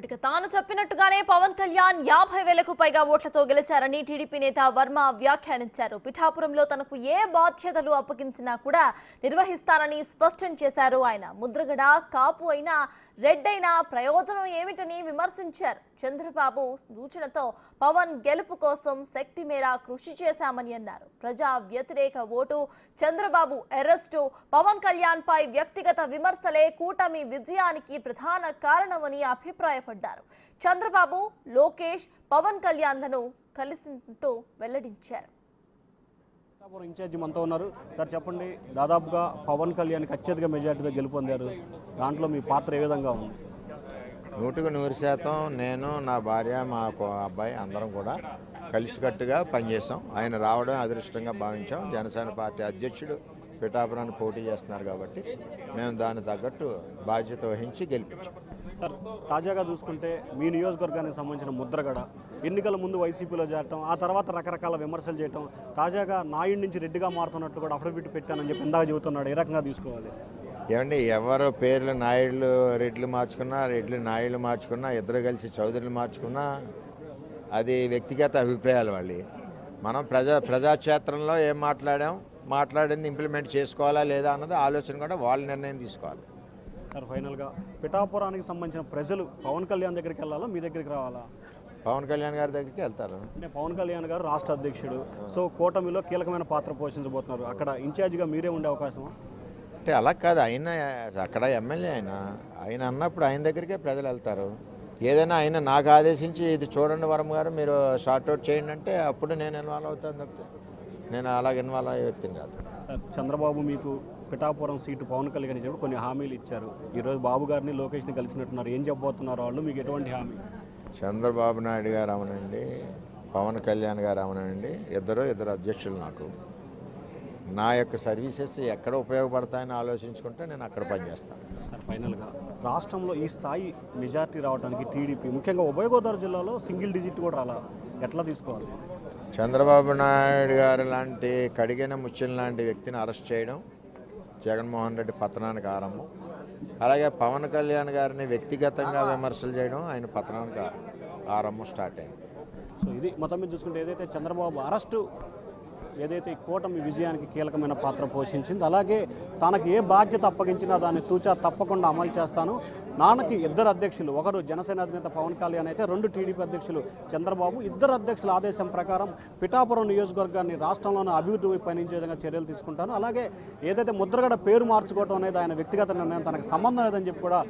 Right తాను చెప్పినట్టుగానే పవన్ కళ్యాణ్ 50,000కు పైగా ఓట్లతో గెలిచారని టీడీపీ నేత వర్మ వ్యాఖ్యానించారు. పిఠాపురంలో తనకు ఏ బాధ్యతలు అప్పగించినా కూడా నిర్వహిస్తారని స్పష్టం చేశారు. ఆయన ముద్రగడ కాపు అయినా రెడ్ అయినా ప్రయోజనం ఏమిటని విమర్శించారు. చంద్రబాబు సూచనతో పవన్ గెలుపు కోసం శక్తి మేర కృషి చేశామని అన్నారు. ప్రజా వ్యతిరేక ఓటు, చంద్రబాబు అరెస్టు, పవన్ కళ్యాణ్ పై వ్యక్తిగత విమర్శలే కూటమి విజయానికి ప్రధాన కారణమని అభిప్రాయపడ్డారు. చంద్రబాబు, లోకేష్ పవన్ కళ్యాణ్లను కలిసినట్టు వెల్లడించారు. ఇన్ఛార్జి మనతో ఉన్నారు. సార్ చెప్పండి, దాదాపుగా పవన్ కళ్యాణ్కి అత్యధిక మెజార్టీతో గెలుపొందారు. దాంట్లో మీ పాత్ర ఏ విధంగా ఉంది? 100% నేను, నా భార్య, మా అబ్బాయి అందరం కూడా కలిసికట్టుగా పనిచేసాం. ఆయన రావడం అదృష్టంగా భావించాం. జనసేన పార్టీ అధ్యక్షుడు పిఠాపురాన్ని పోటీ చేస్తున్నారు కాబట్టి మేము దానికి తగ్గట్టు బాధ్యత వహించి గెలిపించాం. సార్ తాజాగా చూసుకుంటే మీ నియోజకవర్గానికి సంబంధించిన ముద్రగడ ఎన్నికల ముందు వైసీపీలో చేరటం, ఆ తర్వాత రకరకాల విమర్శలు చేయటం, తాజాగా నాయుడు నుంచి రెడ్డిగా మారుతున్నట్లు కూడా అఫిడవిట్ పెట్టానని చెప్పి ఇందాక చెబుతున్నాడు. ఏ రకంగా తీసుకోవాలి? ఏమండి, ఎవరు పేర్లు నాయుడులు రెడ్లు మార్చుకున్నా, రెడ్లు నాయుడు మార్చుకున్నా, ఇద్దరు కలిసి చౌదరులు మార్చుకున్నా అది వ్యక్తిగత అభిప్రాయాలు వాళ్ళు. మనం ప్రజాక్షేత్రంలో ఏం మాట్లాడింది ఇంప్లిమెంట్ చేసుకోవాలా లేదా అన్నది ఆలోచన కూడా వాళ్ళ నిర్ణయం తీసుకోవాలి. సార్ ఫైనల్గా పిఠాపురానికి సంబంధించిన ప్రజలు పవన్ కళ్యాణ్ దగ్గరికి వెళ్ళాలా, మీ దగ్గరికి రావాలా? పవన్ కళ్యాణ్ గారి దగ్గరికి వెళ్తారు. అంటే పవన్ కళ్యాణ్ గారు రాష్ట్ర అధ్యక్షుడు, సో కూటమిలో కీలకమైన పాత్ర పోషించబోతున్నారు. అక్కడ ఇన్ఛార్జిగా మీరే ఉండే అవకాశం? అంటే అలా కాదు, ఆయన అక్కడ ఎమ్మెల్యే, ఆయన అన్నప్పుడు ఆయన దగ్గరికే ప్రజలు వెళ్తారు. ఏదైనా ఆయన నాకు ఆదేశించి ఇది చూడండి వర్మ గారు మీరు షార్ట్అవుట్ చేయండి అంటే అప్పుడు నేను ఇన్వాల్వ్ అవుతాను తప్పితే నేను అలాగ ఇన్వాల్వ్ అయ్యే వ్యక్తిని కాదు. చంద్రబాబు మీకు పిఠాపురం సీటు పవన్ కళ్యాణ్ ఇచ్చినప్పుడు కొన్ని హామీలు ఇచ్చారు. ఈరోజు బాబు గారిని, లోకేష్ని కలిసినట్టున్నారు. ఏం చెప్పబోతున్నారు వాళ్ళు? మీకు ఎటువంటి హామీ? చంద్రబాబు నాయుడు గారు అవనండి, పవన్ కళ్యాణ్ గారు అవనండి, ఇద్దరు అధ్యక్షులు. నాకు నా యొక్క సర్వీసెస్ ఎక్కడ ఉపయోగపడతాయని ఆలోచించుకుంటే నేను అక్కడ పనిచేస్తాను. ఫైనల్గా రాష్ట్రంలో ఈ స్థాయి మెజార్టీ రావడానికి టీడీపీ, ముఖ్యంగా ఉభయ గోదావరి జిల్లాలో సింగిల్ డిజిట్ కూడా రాలా, ఎట్లా తీసుకోవాలి? చంద్రబాబు నాయుడు గారు లాంటి కడిగిన ముత్యం లాంటి వ్యక్తిని అరెస్ట్ చేయడం జగన్మోహన్ రెడ్డి పతనానికి ఆరంభం. అలాగే పవన్ కళ్యాణ్ గారిని వ్యక్తిగతంగా విమర్శలు చేయడం ఆయన పతనానికి ఆరంభం స్టార్ట్ అయింది. సో ఇది మొత్తం మీద చూసుకుంటే ఏదైతే చంద్రబాబు అరెస్టు ఏదైతే కూటమి విజయానికి కీలకమైన పాత్ర పోషించింది, అలాగే తనకు ఏ బాధ్యత అప్పగించినా దాన్ని తూచా తప్పకుండా అమలు చేస్తాను. నాన్నకి ఇద్దరు అధ్యక్షులు, ఒకరు జనసేన అధినేత పవన్ కళ్యాణ్ అయితే, రెండు టీడీపీ అధ్యక్షులు చంద్రబాబు. ఇద్దరు అధ్యక్షుల ఆదేశం ప్రకారం పిఠాపురం నియోజకవర్గాన్ని రాష్ట్రంలోనే అభివృద్ధి పయనించే విధంగా చర్యలు తీసుకుంటాను. అలాగే ఏదైతే ముద్రగడ పేరు మార్చుకోవడం అనేది ఆయన వ్యక్తిగత నిర్ణయం, తనకు సంబంధం లేదని చెప్పి కూడా